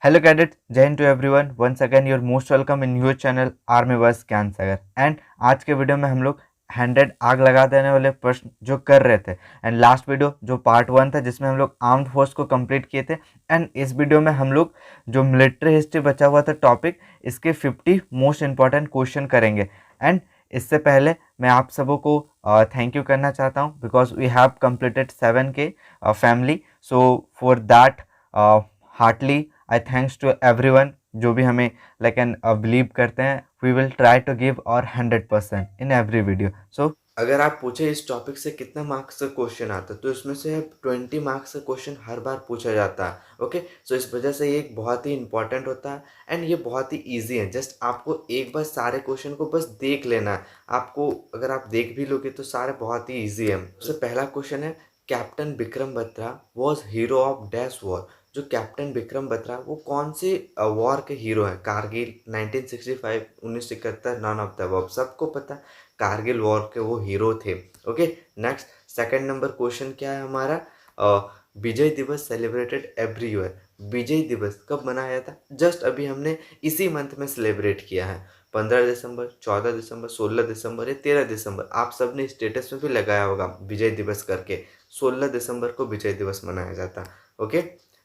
Hello cadets, जय हिंद to everyone. Once again your most welcome in your channel army बस ज्ञान सागर। And आज के वीडियो में हम लोग 100 आग लगा देने वाले प्रश्न जो कर रहे थे, एंड लास्ट वीडियो जो पार्ट 1 था जिसमें हम लोग आर्म्ड फोर्स को कंप्लीट किए थे, एंड इस वीडियो में हम लोग जो मिलिट्री हिस्ट्री बचा हुआ था टॉपिक, इसके 50 मोस्ट इंपॉर्टेंट क्वेश्चन करेंगे। एंड इससे पहले मैं आप सबों को थैंक यू करना चाहता हूँ because we have completed 7K family. So for that heartly I thanks to everyone जो भी हमें लाइक एन बिलीव करते हैं। We will try to give our 100% in every video. सो अगर आप पूछे इस टॉपिक से कितना मार्क्स का क्वेश्चन आता है तो इसमें से 20 मार्क्स का क्वेश्चन हर बार पूछा जाता है। ओके, सो इस वजह से ये एक बहुत ही इंपॉर्टेंट होता है एंड ये बहुत ही ईजी है। जस्ट आपको एक बार सारे क्वेश्चन को बस देख लेना है। आपको अगर आप देख भी लोगे तो सारे बहुत ही ईजी है। सबसे पहला क्वेश्चन है, captain Vikram Batra was hero of dash war. जो कैप्टन विक्रम बत्रा वो कौन से वॉर के हीरो हैं? Kargil, 1965, 1971, none of the above. सबको पता है कारगिल वॉर के वो हीरो थे। Okay, next second number question क्या है हमारा? विजय दिवस सेलिब्रेटेड एवरी ईयर। विजय दिवस कब मनाया था? जस्ट अभी हमने इसी मंथ में सेलिब्रेट किया है। 15 दिसंबर, 14 दिसंबर, 16 दिसंबर या 13 दिसंबर। आप सब ने स्टेटस में भी लगाया होगा विजय दिवस करके। 16 दिसंबर को विजय दिवस मनाया जाता है। ओके,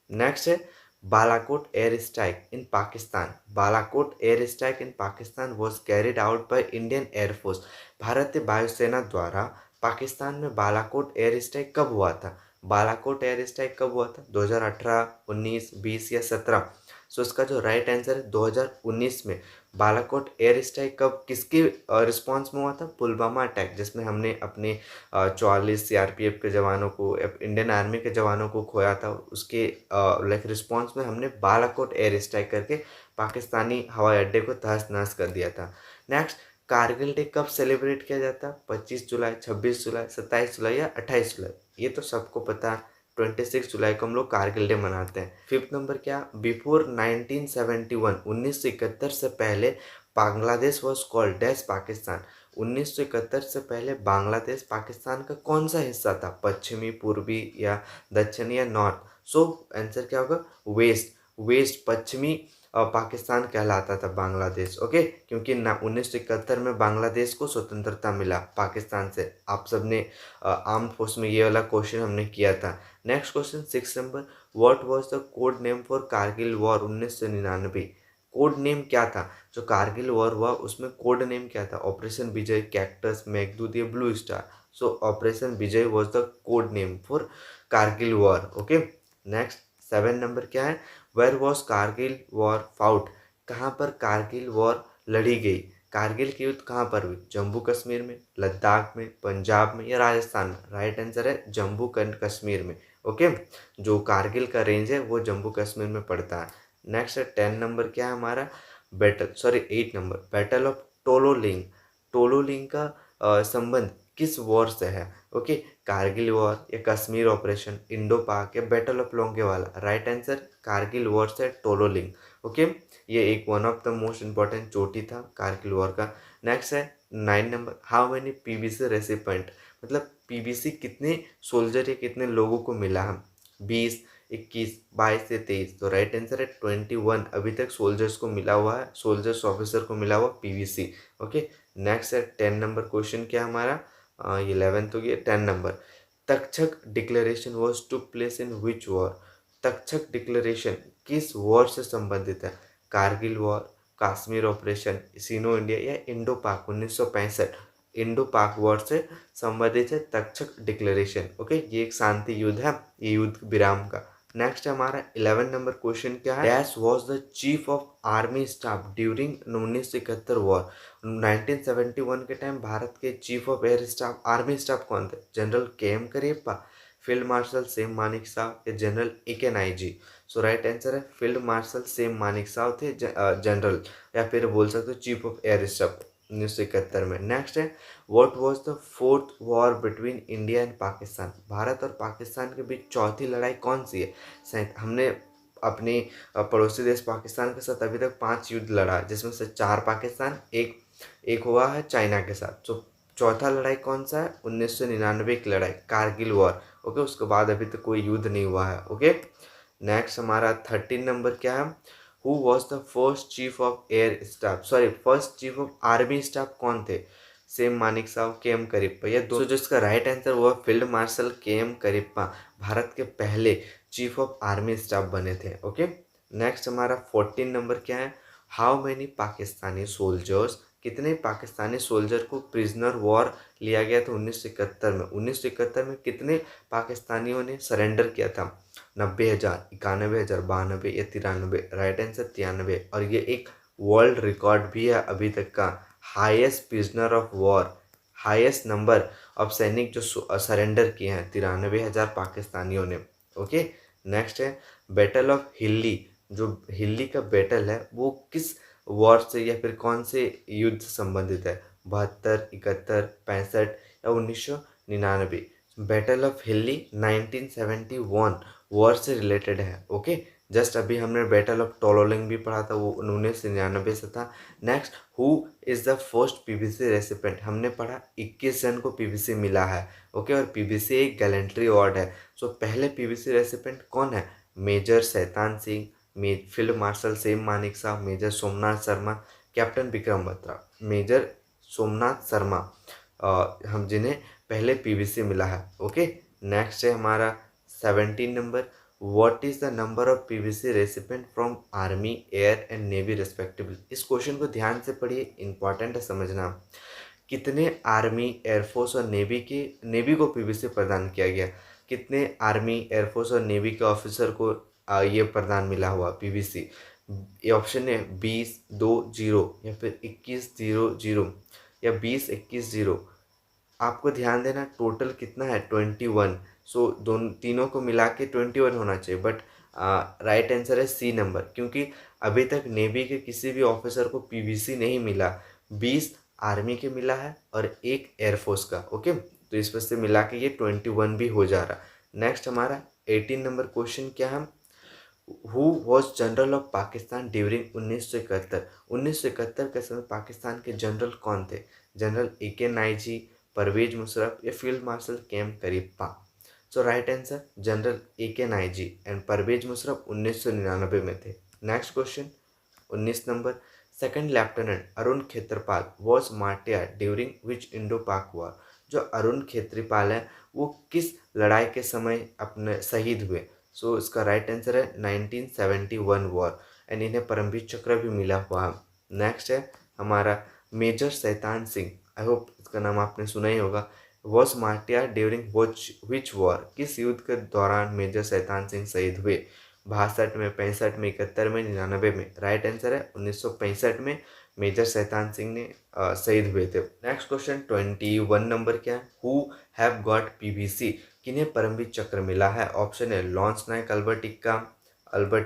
नेक्स्ट है Balakot air strike in Pakistan. Balakot air strike in Pakistan was carried out by Indian air force. भारतीय वायुसेना द्वारा पाकिस्तान में बालाकोट एयर स्ट्राइक कब हुआ था? बालाकोट एयर स्ट्राइक कब हुआ था? 2018, 19, 20 या 17? सो इसका जो राइट आंसर है 2019 में। बालाकोट एयर स्ट्राइक कब किसके रिस्पॉन्स में हुआ था? पुलवामा अटैक, जिसमें हमने अपने 44 सीआरपीएफ के जवानों को, इंडियन आर्मी के जवानों को खोया था। उसके लाइक रिस्पॉन्स में हमने बालाकोट एयर स्ट्राइक करके पाकिस्तानी हवाई अड्डे को तहस नहस कर दिया था। नेक्स्ट, कारगिल डे कब सेलिब्रेट किया जाता है? 25 जुलाई, 26 जुलाई, 27 जुलाई या 28 जुलाई? ये तो सबको पता है, 26 जुलाई को हम लोग कारगिल डे मनाते हैं। फिफ्थ नंबर क्या? बिफोर 1971, 1971 से पहले Bangladesh was called dash Pakistan. 1971 से पहले बांग्लादेश पाकिस्तान का कौन सा हिस्सा था? पश्चिमी, पूर्वी या दक्षिणी या नॉर्थ? सो आंसर क्या होगा? वेस्ट। वेस्ट, पश्चिमी पाकिस्तान कहलाता था बांग्लादेश। ओके, क्योंकि ना 1971 में बांग्लादेश को स्वतंत्रता मिला पाकिस्तान से। आप सब ने आर्म फोर्स में ये वाला क्वेश्चन हमने किया था। Next question 6 number, what was the code name for Kargil war 1999? Code name क्या था? जो कारगिल वॉर हुआ उसमें कोड नेम क्या था? ऑपरेशन विजय, कैक्टस, मेघदूत या blue star? So operation Vijay was the code name for Kargil war. Okay, next 7 number क्या है? Where was Kargil war fought? कहाँ पर कारगिल वॉर लड़ी गई? कारगिल की युद्ध कहाँ पर हुई? जम्मू कश्मीर में, लद्दाख में, पंजाब में या राजस्थान में? राइट आंसर है जम्मू कश्मीर में। ओके, जो कारगिल का रेंज है वो जम्मू कश्मीर में पड़ता है। नेक्स्ट है 10 नंबर क्या है हमारा? 8 number, battle of Tololing. Tololing का संबंध किस वॉर से है? ओके, कारगिल वॉर या कश्मीर ऑपरेशन, इंडो पाक या battle of Longewala? Right answer Kargil war से टोलोलिंग। ओके, ये एक one of the most important चोटी था कारगिल वॉर का। नेक्स्ट है 9 number, how many PVC recipient? मतलब पीबीसी कितने सोल्जर या कितने लोगों को मिला है? 20, 21, 22 या 23? तो राइट आंसर है 21 अभी तक सोल्जर्स को मिला हुआ है, सोल्जर्स ऑफिसर को मिला हुआ पीवीसी। ओके, नेक्स्ट है 10 नंबर क्वेश्चन क्या हमारा? 11th हो गया। 10 number, Takshak declaration was took place in which war? Takshak declaration किस वॉर से संबंधित है? कारगिल वॉर, कश्मीर ऑपरेशन, सिनो इंडिया या इंडो पाक 1965? इंडो पाक वॉर से संबंधित है तक्षक डिक्लेरेशन। ओके, ये एक शांति युद्ध है, ये युद्ध विराम का। नेक्स्ट हमारा 11 नंबर क्वेश्चन क्या है? Dash was the chief of army staff during 1971 war. 1971 के टाइम भारत के chief of air staff, army staff कौन थे? General KM. Cariappa, field marshal Sam Manik Sao या जनरल ए.के. नाइजी? सो राइट आंसर है field marshal Sam Manik Sao थे, जनरल या फिर बोल सकते हो चीफ ऑफ एयर स्टाफ 1971 में। नेक्स्ट है what was the fourth war between India and Pakistan? Bharat और पाकिस्तान के बीच चौथी लड़ाई कौन सी है? हमने अपने पड़ोसी देश पाकिस्तान के साथ अभी तक 5 युद्ध लड़ा, जिसमें से 4 पाकिस्तान, एक हुआ है चाइना के साथ। तो चौथा लड़ाई कौन सा है? 1999 की लड़ाई, कारगिल वॉर। ओके, उसके बाद अभी तक कोई युद्ध नहीं हुआ है। ओके, नेक्स्ट हमारा 13 नंबर क्या है, who was the first chief of air staff, sorry first chief of army staff कौन थे, सेम मानिक साहब, के एम करिप्पा, ये दो। जो इसका राइट आंसर वो है field marshal K M Cariappa, Bharat के पहले चीफ ऑफ आर्मी स्टाफ बने थे। ओके, नेक्स्ट हमारा 14 नंबर क्या है, हाउ मेनी पाकिस्तानी सोल्जर्स, कितने पाकिस्तानी सोल्जर को प्रिजनर वॉर लिया गया था 1971 में। 1971 में कितने पाकिस्तानियों ने सरेंडर किया था, 90,000, 91,000, 92 या 93। Right answer 93। और ये एक वर्ल्ड रिकॉर्ड भी है अभी तक का, highest prisoner of war, highest number of सैनिक जो सरेंडर किए हैं, 93,000 पाकिस्तानियों ने। ओके, नेक्स्ट है बैटल ऑफ हिल्ली, जो हिल्ली का बैटल है वो किस वॉर से या फिर कौन से युद्ध से संबंधित है, 72, 71, 65 या 1999। बैटल ऑफ हिल्ली 1971 वॉर से रिलेटेड है। ओके, जस्ट अभी हमने बैटल ऑफ टोलोलिंग भी पढ़ा था, वो 1999 से था। Next, who is the first PVC recipient, हमने पढ़ा 21 जन को पीवीसी मिला है। ओके, और पीवीसी एक गैलेंट्री अवार्ड है। सो पहले पीवीसी रेसिपेंट कौन है, major Shaitan Singh, field marshal Sam Manekshaw, major Somnath Sharma, captain Vikram Batra. Major Somnath Sharma हम जिन्हें पहले पीवीसी मिला है। ओके, नेक्स्ट है हमारा 17 number, what is the number of PVC recipient from army, air and navy respectively. इस क्वेश्चन को ध्यान से पढ़िए, इंपॉर्टेंट है समझना। कितने आर्मी, एयरफोर्स और नेवी को पीवीसी प्रदान किया गया, कितने आर्मी, एयरफोर्स और नेवी के ऑफिसर को ये प्रदान मिला हुआ पीवीसी। ये ऑप्शन है 20, 2, 0 या फिर 21, 0, 0 या 20, 21, 0। आपको ध्यान देना टोटल कितना है, 21। सो दोनों तीनों को मिला के 21 होना चाहिए, बट राइट आंसर है सी नंबर, क्योंकि अभी तक नेवी के किसी भी ऑफिसर को पीवीसी नहीं मिला। 20 आर्मी के मिला है और 1 एयरफोर्स का। ओके, तो इस वजह से मिला के ये 21 भी हो जा रहा। नेक्स्ट हमारा 18 नंबर क्वेश्चन क्या है, who was general of Pakistan during 1971। 1971 के समय पाकिस्तान के जनरल कौन थे, जनरल AK नाइजी, परवेज मुशर्रफ या field marshal K M Cariappa. So right answer general AK Niazi and Pervez Musharraf 1999 में थे। Next question 19 number, second lieutenant Arun Khetarpal was martyr during which Indo Pak war. जो अरुण खेत्रपाल है वो किस लड़ाई के समय अपने शहीद हुए। सो इसका राइट आंसर है 1971 वॉर, एंड इन्हें परमवीर चक्र भी मिला हुआ है। नेक्स्ट है हमारा major Shaitan Singh, I hope इसका नाम आपने सुना ही होगा, was martyr during which war, किस युद्ध के दौरान मेजर शैतान सिंह शहीद हुए, 62 में, 65 में, 71 में, 99 में। राइट आंसर है 1965 में मेजर शैतान सिंह ने शहीद हुए थे। नेक्स्ट क्वेश्चन 21 नंबर क्या है, हु हैव गॉट पीवीसी, किन्हें परमवीर चक्र मिला है। ऑप्शन है लॉन्स नायक अल्बर्ट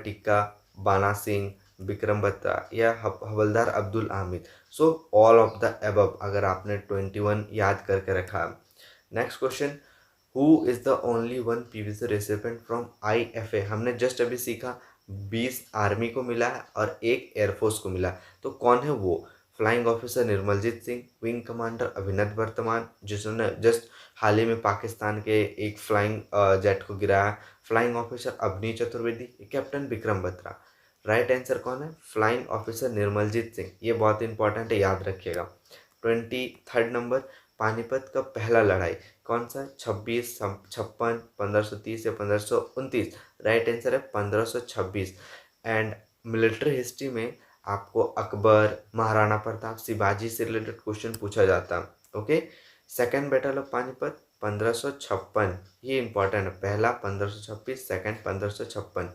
टिक्का, बाना सिंह, विक्रम बत्रा या havildar Abdul Hamid. So all of the above, अगर आपने 21 याद करके रखा। Next question, who is the only one PVC recipient from IFA। हमने जस्ट अभी सीखा 20 आर्मी को मिला है और 1 एयरफोर्स को मिला, तो कौन है वो, flying officer Nirmaljit Singh, wing commander Abhinav Varthaman जिन्होंने जस्ट हाल ही में पाकिस्तान के एक फ्लाइंग जेट को गिराया, flying officer Avani Chaturvedi, captain Vikram Batra. Right answer कौन है, फ्लाइंग ऑफिसर निर्मलजीत सिंह। ये बहुत इंपॉर्टेंट है, याद रखिएगा। 23 नंबर, पानीपत का पहला लड़ाई कौन सा, 26, 56, 1530 या 1529। राइट आंसर है 1526। एंड मिलिट्री हिस्ट्री में आपको अकबर, महाराणा प्रताप, शिवाजी से रिलेटेड क्वेश्चन पूछा जाता है। Okay, second battle of Panipat 1556, ये इंपॉर्टेंट है, पहला 1526, सेकेंड 1556।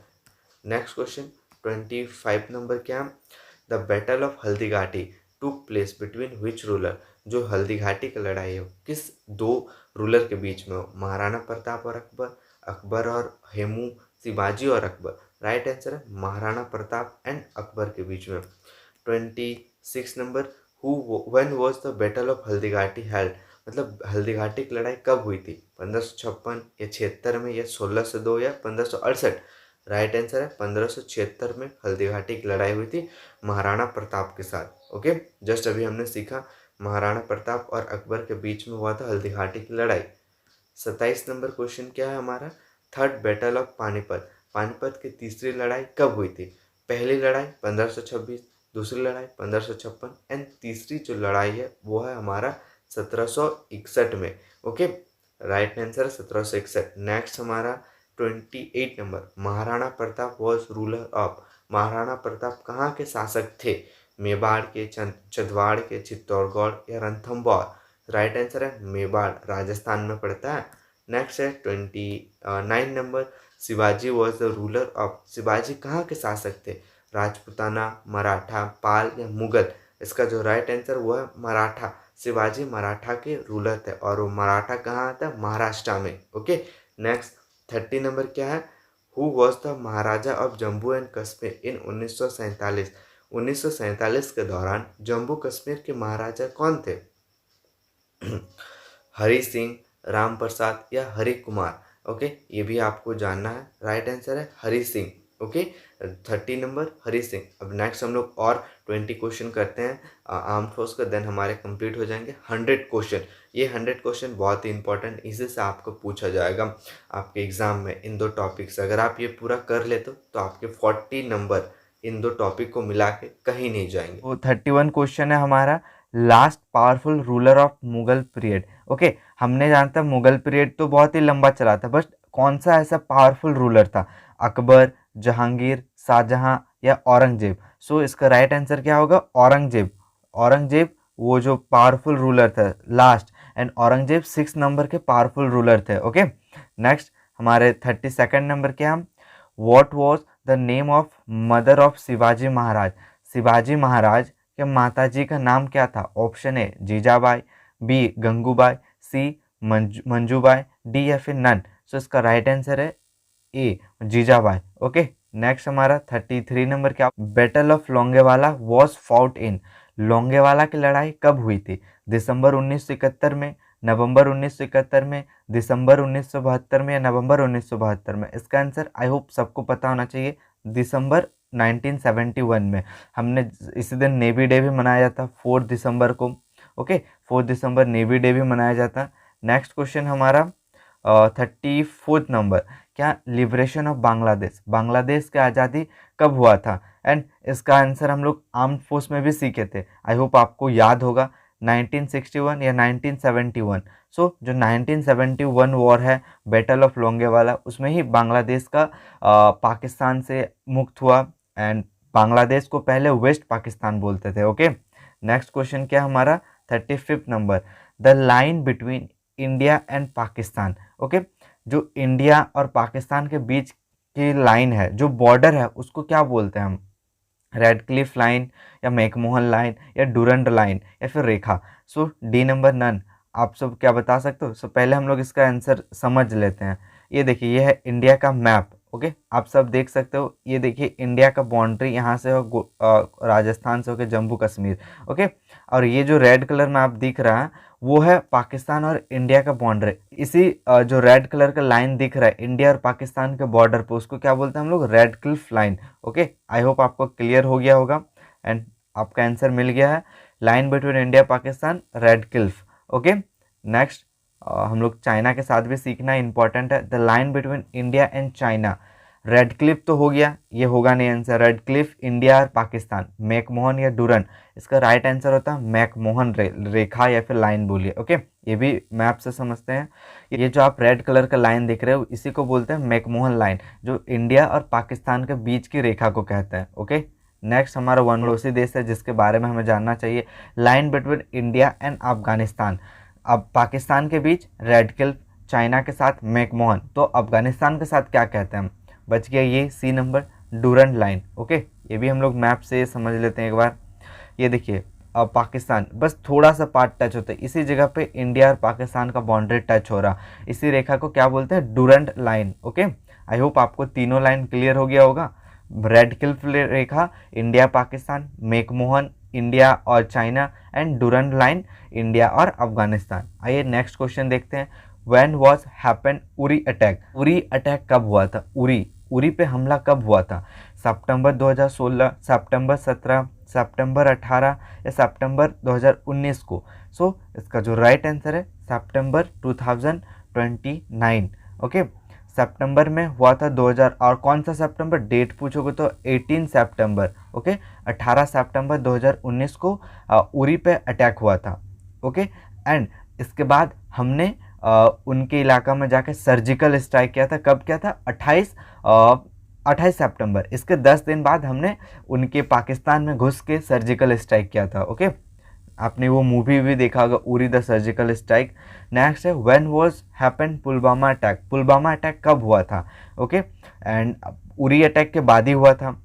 नेक्स्ट क्वेश्चन 25 नंबर क्या, the battle of Haldighati took place between which ruler. जो हल्दीघाटी की लड़ाई हो किस 2 रूलर के बीच में हो, महाराणा प्रताप और अकबर, अकबर और हेमू, शिवाजी और अकबर। राइट आंसर है महाराणा प्रताप एंड अकबर के बीच में। 26 number, when was the battle of Haldighati held, मतलब हल्दीघाटी की लड़ाई कब हुई थी, 1556 या 76 में या 1602 या 1568। राइट आंसर है 1576 में हल्दीघाटी की लड़ाई हुई थी महाराणा प्रताप के साथ। ओके, जस्ट अभी हमने सीखा महाराणा प्रताप और अकबर के बीच में हुआ था हल्दीघाटी की लड़ाई। 27 नंबर क्वेश्चन क्या है हमारा, third battle of Panipat Panipat की तीसरी लड़ाई कब हुई थी? पहली लड़ाई 1526, दूसरी लड़ाई 1556 एंड तीसरी जो लड़ाई है वो है हमारा 1761 में। Okay, right answer 1761। नेक्स्ट हमारा 28 number, Maharana Pratap was ruler of. Maharana Pratap कहाँ के शासक थे? मेवाड़ के, चंदवाड़ के, चित्तौड़गढ़ या रणथंभौर? राइट आंसर है मेवाड़, राजस्थान में पड़ता है। नेक्स्ट है 29 number, Shivaji was the ruler of. Shivaji कहाँ के शासक थे? राजपूताना, मराठा, पाल या मुगल? इसका जो राइट आंसर वो है मराठा। शिवाजी मराठा के रूलर थे और वो मराठा कहाँ आता है? महाराष्ट्र में। ओके, नेक्स्ट 30 नंबर क्या है? Who was the maharaja of Jammu and Kashmir in 1947? 1947 के दौरान जम्मू कश्मीर के महाराजा कौन थे? हरि सिंह, राम प्रसाद या हरि कुमार? ओके, ये भी आपको जानना है। राइट आंसर है हरि सिंह। Okay, 30 number Hari Singh. अब नेक्स्ट हम लोग और 20 क्वेश्चन करते हैं आर्म फोर्स का, देन हमारे कंप्लीट हो जाएंगे 100 क्वेश्चन। ये 100 क्वेश्चन बहुत ही इंपॉर्टेंट, इसी से आपको पूछा जाएगा आपके एग्जाम में इन दो टॉपिक्स। अगर आप ये पूरा कर लेते तो आपके 40 नंबर इन दो टॉपिक को मिला के कहीं नहीं जाएंगे। तो 31 क्वेश्चन है हमारा, last powerful ruler of Mughal period. Okay, हमने जानता मुगल पीरियड तो बहुत ही लंबा चला था, बस कौन सा ऐसा पावरफुल रूलर था? अकबर, जहांगीर, शाहजहां या औरंगजेब? सो इसका राइट आंसर क्या होगा? औरंगजेब। औरंगजेब वो जो पावरफुल रूलर था लास्ट, एंड औरंगजेब 6 नंबर के पावरफुल रूलर थे। ओके, नेक्स्ट हमारे 32nd नंबर क्या हम, what was the name of mother of Shivaji Maharaj? Shivaji Maharaj के माताजी का नाम क्या था? Option A Jijabai, B Gangubai, C Manjubai, D या फिर नन? सो इसका राइट आंसर है ए जीजाबाई। ओके, नेक्स्ट हमारा 33 नंबर क्या, battle of Longewala was fought in? Longewala की लड़ाई कब हुई थी? दिसंबर 1971 में, नवंबर 1971 में, दिसंबर 1972 में या नवंबर 1972 में? इसका आंसर आई होप सबको पता होना चाहिए, दिसंबर 1971 में। हमने इसी दिन नेवी डे भी मनाया जाता 4 दिसंबर को। ओके, 4 दिसंबर नेवी डे भी मनाया जाता। नेक्स्ट क्वेश्चन हमारा 34th नंबर, क्या लिबरेशन ऑफ बांग्लादेश, बांग्लादेश की आज़ादी कब हुआ था? एंड इसका आंसर हम लोग आर्म फोर्स में भी सीखे थे, आई होप आपको याद होगा, 1961 या 1971। सो जो 1971 वॉर है, बैटल ऑफ लोंगेवाला, उसमें ही बांग्लादेश का पाकिस्तान से मुक्त हुआ, एंड बांग्लादेश को पहले वेस्ट पाकिस्तान बोलते थे। ओके, नेक्स्ट क्वेश्चन क्या हमारा 35th number, the line between India and Pakistan. Okay, जो इंडिया और पाकिस्तान के बीच की लाइन है, जो बॉर्डर है, उसको क्या बोलते हैं हम? रेड क्लिफ लाइन या मैकमोहन लाइन या डूरंड लाइन या फिर रेखा? सो डी नंबर नन। आप सब क्या बता सकते हो? सो पहले हम लोग इसका आंसर समझ लेते हैं। ये देखिए, ये है इंडिया का मैप। ओके, आप सब देख सकते हो, ये देखिए इंडिया का बाउंड्री यहाँ से हो राजस्थान से होकर जम्मू कश्मीर। ओके, और ये जो रेड कलर में आप दिख रहा है वो है पाकिस्तान और इंडिया का बॉर्डर। इसी जो रेड कलर का लाइन दिख रहा है इंडिया और पाकिस्तान के बॉर्डर पे, उसको क्या बोलते हैं हम लोग? Red Cliff line. Okay, I hope आपको क्लियर हो गया होगा एंड आपका आंसर मिल गया है, line between India Pakistan, red Cliff. Okay, next हम लोग चाइना के साथ भी सीखना इंपॉर्टेंट है, the line between India and China. Red Cliff तो हो गया, ये होगा नहीं आंसर। रेड क्लिफ इंडिया और पाकिस्तान, मैकमोहन या डूरन? इसका राइट आंसर होता है मैकमोहन रेखा या फिर लाइन बोलिए। ओके, ये भी मैप से समझते हैं। ये जो आप रेड कलर का लाइन दिख रहे हो, इसी को बोलते हैं मैकमोहन लाइन, जो इंडिया और पाकिस्तान के बीच की रेखा को कहते हैं। ओके, नेक्स्ट हमारा वन पड़ोसी देश है जिसके बारे में हमें जानना चाहिए, line between India and Afghanistan. अब पाकिस्तान के बीच रेड क्लिफ, चाइना के साथ मैकमोहन, तो अफगानिस्तान के साथ क्या कहते हैं हम? बच गया ये C number, Durand line. Okay, ये भी हम लोग मैप से समझ लेते हैं एक बार। ये देखिए, अब पाकिस्तान बस थोड़ा सा पार्ट टच होता है, इसी जगह पे इंडिया और पाकिस्तान का बाउंड्री टच हो रहा, इसी रेखा को क्या बोलते हैं? Durand line. Okay, I hope आपको तीनों लाइन क्लियर हो गया होगा। रेड क्लिफ रेखा इंडिया पाकिस्तान, मैकमोहन इंडिया और China, and Durand line India और अफगानिस्तान। आइए नेक्स्ट क्वेश्चन देखते हैं, when was happen Uri attack? Uri attack कब हुआ था? उरी पे हमला कब हुआ था? सितंबर 2016, सितंबर 17, सितंबर 18 या सितंबर 2019 को? इसका जो राइट आंसर है सितंबर 2029। ओके, सितंबर में हुआ था 2000। और कौन सा सितंबर, डेट पूछोगे तो 18 सितंबर, ओके। 18 सितंबर 2019 को उरी पे अटैक हुआ था, ओके। एंड इसके बाद हमने उनके इलाका में जाके सर्जिकल स्ट्राइक किया था। कब किया था? 28 सितंबर। इसके 10 दिन बाद हमने उनके पाकिस्तान में घुस के सर्जिकल स्ट्राइक किया था, ओके। आपने वो मूवी भी देखा होगा, Uri the surgical strike. Next है when was happen Pulwama attack. Pulwama attack कब हुआ था, ओके। एंड उरी अटैक के बाद ही हुआ था।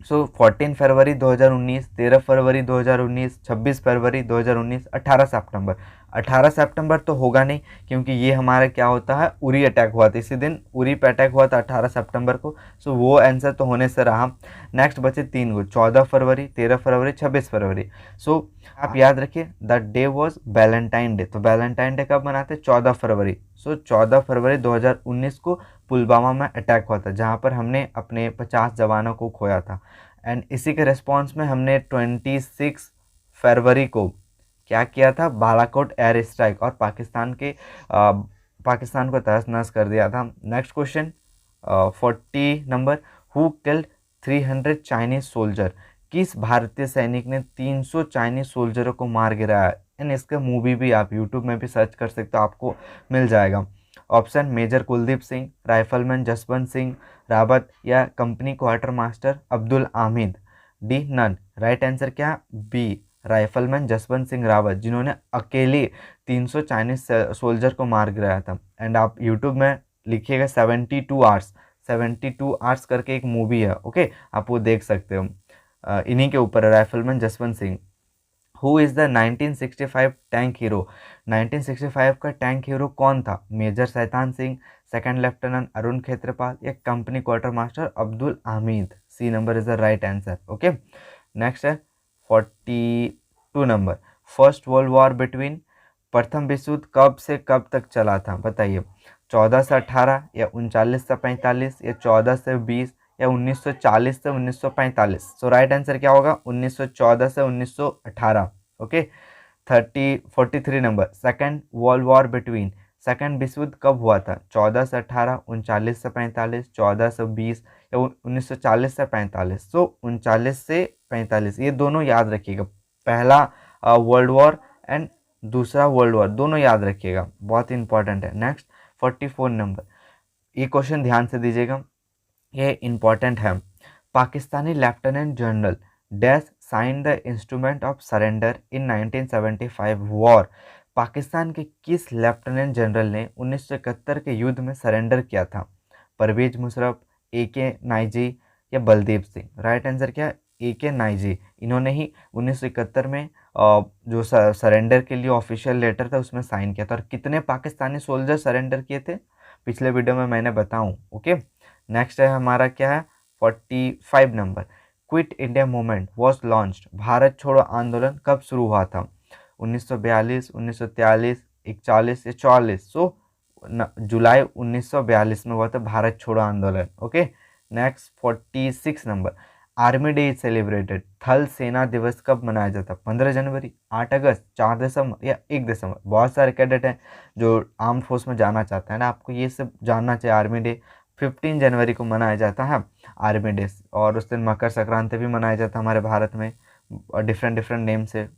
सो 14 फरवरी 2019, 13 फरवरी 2019, 26 फरवरी 2019, 18 सितंबर। 18 सितंबर तो होगा नहीं, क्योंकि ये हमारा क्या होता है, उरी अटैक हुआ था, इसी दिन उरी पे अटैक हुआ था 18 सितंबर को। सो वो आंसर तो होने से रहा। नेक्स्ट बचे 3 गो, 14 फरवरी, 13 फरवरी, 26 फरवरी। सो आप याद रखिए the day was Valentine day. तो वैलेंटाइन डे कब मनाते? 14 फरवरी। सो 14 फरवरी 2019 को पुलवामा में अटैक हुआ था, जहाँ पर हमने अपने 50 जवानों को खोया था। एंड इसी के रिस्पॉन्स में हमने 26 फरवरी को क्या किया था, बालाकोट एयर स्ट्राइक, और पाकिस्तान को तहस नहस कर दिया था। Next question 40 number, who killed 300 Chinese soldier. किस भारतीय सैनिक ने 300 चाइनीज सोल्जरों को मार गिराया? एंड इसका मूवी भी आप यूट्यूब में भी सर्च कर सकते हो, आपको मिल जाएगा। Option major Kuldeep Singh, rifleman Jaswant Singh Rawat, या company quarter master Abdul Hamid. D none. Right answer क्या? बी राइफलमैन जसवंत सिंह रावत, जिन्होंने अकेले 300 चाइनीज सोल्जर को मार गिराया था। एंड आप यूट्यूब में लिखिएगा 72 आवर्स, 72 आवर्स करके एक मूवी है, ओके, आप वो देख सकते हो। इन्हीं के ऊपर है, rifleman Jaswant Singh. Who is the 1965 tank hero. 1965 का टैंक हीरो कौन था? Major Shaitan Singh, second lieutenant Arun Khetarpal, या company quarter master Abdul Hamid. C number is the right answer, okay. Next है 42 number, first world war between. प्रथम विश्व युद्ध कब से कब तक चला था, बताइए। 14 से 18, या 39 से 45, या 14 से 20, या 1940 से 1945। सो राइट आंसर क्या होगा? 1914 से 1918, okay. 43 number, second world war between. Second विश्व युद्ध कब हुआ था? 14 से 18, 39 से 45, 14 से 20, या 1940 से 45। सो 39 से 45 ये दोनों याद रखिएगा। पहला वर्ल्ड वॉर एंड दूसरा वर्ल्ड वॉर दोनों याद रखिएगा, बहुत इंपॉर्टेंट है। नेक्स्ट 44 नंबर, ये क्वेश्चन ध्यान से दीजिएगा, ये इंपॉर्टेंट है। Pakistani lieutenant general dash sign the instrument of surrender in 1975 war. Pakistan के किस लेफ्टिनेंट जनरल ने 1971 के युद्ध में सरेंडर किया था? परवेज मुशर्रफ, AK नाइजी, या बलदेव सिंह। राइट आंसर क्या? AK नाइजी। इन्होंने ही 1971 में जो सरेंडर के लिए ऑफिशियल लेटर था उसमें साइन किया था। और कितने पाकिस्तानी सोल्जर सरेंडर किए थे पिछले वीडियो में मैंने बताऊं, ओके। नेक्स्ट है हमारा क्या है 45 number, quit India movement was launched. Bharat छोड़ो आंदोलन कब शुरू हुआ था? 1942, 1943, 41 या 44। सो जुलाई 1942 में हुआ था भारत छोड़ो आंदोलन, okay. Next 46 number, army day is celebrated. थल सेना दिवस कब मनाया जाता है? 15 जनवरी, 8 अगस्त, 4 दिसंबर, या 1 दिसंबर। बहुत सारे कैडेट हैं जो आर्म फोर्स में जाना चाहते हैं ना, आपको ये सब जानना चाहिए। आर्मी डे 15 जनवरी को मनाया जाता है आर्मी डे, और उस दिन मकर संक्रांति भी मनाया जाता है हमारे भारत में डिफरेंट डिफरेंट नेम से।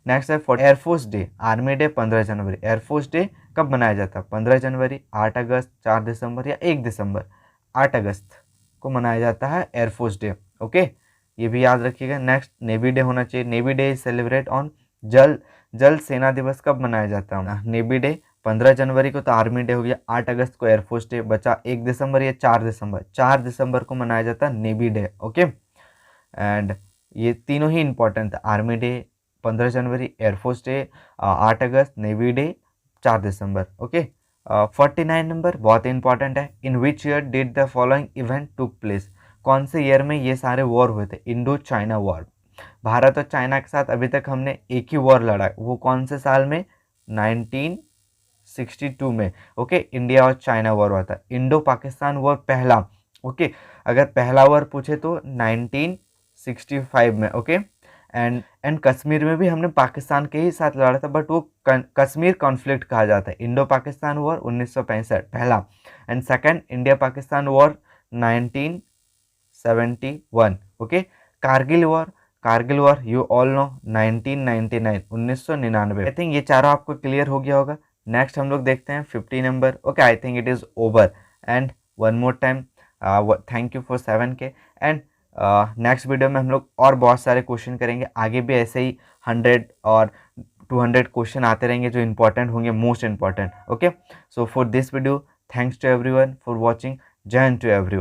नेक्स्ट है एयरफोर्स डे। आर्मी डे 15 जनवरी, एयरफोर्स डे कब मनाया जाता है? 15 जनवरी, 8 अगस्त, 4 दिसंबर, या 1 दिसंबर। 8 अगस्त को मनाया जाता है एयरफोर्स डे, ओके, ये भी याद रखिएगा। नेक्स्ट नेवी डे होना चाहिए। Navy day is celebrate on जल सेना दिवस कब मनाया जाता है? नेवी डे 15 जनवरी को तो आर्मी डे हो गया, 8 अगस्त को एयरफोर्स डे बचा, 1 दिसंबर या 4 दिसंबर। 4 दिसंबर को मनाया जाता है नेवी डे, ओके। एंड ये तीनों ही इंपॉर्टेंट है, आर्मी डे 15 जनवरी, एयरफोर्स डे 8 अगस्त, नेवी डे 4 दिसंबर, ओके। 49 नंबर बहुत इंपॉर्टेंट है, in which year did the following event took place. कौन से ईयर में ये सारे वॉर हुए थे? Indo China war. भारत और चाइना के साथ अभी तक हमने एक ही वॉर लड़ा है, वो कौन से साल में? 1962 में, ओके। इंडिया और चाइना वॉर हुआ था। इंडो पाकिस्तान वॉर पहला, ओके। अगर पहला वॉर पूछे तो 1965 में, ओके। एंड कश्मीर में भी हमने पाकिस्तान के ही साथ लड़ा था, बट वो कश्मीर कॉन्फ्लिक्ट कहा जाता है। इंडो पाकिस्तान वॉर 1965 पहला, and second India Pakistan war 1971। Okay, Kargil war you all know 1999 1999। I think ये चारों आपको क्लियर हो गया होगा। नेक्स्ट हम लोग देखते हैं 50 number. Okay, I think it is over and one more time thank you for 7K। And next video में हम लोग और बहुत सारे क्वेश्चन करेंगे, आगे भी ऐसे ही 100 और 200 क्वेश्चन आते रहेंगे जो इंपॉर्टेंट होंगे, most important. Okay, so for this video thanks to everyone for watching. जय हिंद टू एवरीवन।